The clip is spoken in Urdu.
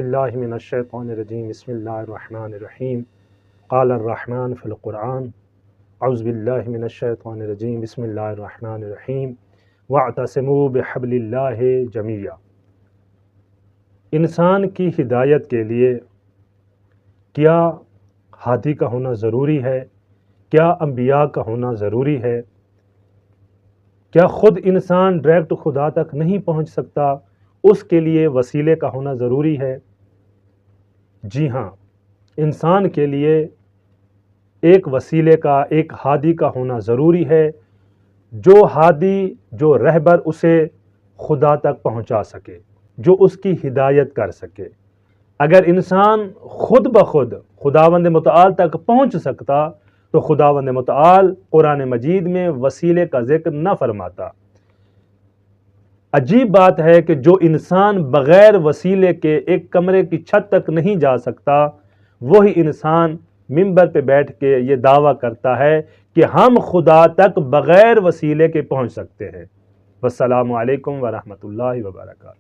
باللہ من الشیطان الرجیم بسم اللہ الرحمن الرحیم قال الرحمن فی القرآن اعوذ باللہ من الشیطان الرجیم بسم اللہ الرحمن الرحیم واعتصموا بحبل اللہ جمیعا۔ انسان کی ہدایت کے لیے کیا ہادی کا ہونا ضروری ہے؟ کیا انبیاء کا ہونا ضروری ہے؟ کیا خود انسان ڈائریکٹ خدا تک نہیں پہنچ سکتا، اس کے لیے وسیلے کا ہونا ضروری ہے؟ جی ہاں، انسان کے لیے ایک وسیلے کا، ایک ہادی کا ہونا ضروری ہے، جو ہادی، جو رہبر اسے خدا تک پہنچا سکے، جو اس کی ہدایت کر سکے۔ اگر انسان خود بخود خداوند متعال تک پہنچ سکتا تو خداوند متعال قرآن مجید میں وسیلے کا ذکر نہ فرماتا۔ عجیب بات ہے کہ جو انسان بغیر وسیلے کے ایک کمرے کی چھت تک نہیں جا سکتا، وہی انسان منبر پہ بیٹھ کے یہ دعویٰ کرتا ہے کہ ہم خدا تک بغیر وسیلے کے پہنچ سکتے ہیں۔ والسلام علیکم ورحمۃ اللہ وبرکاتہ۔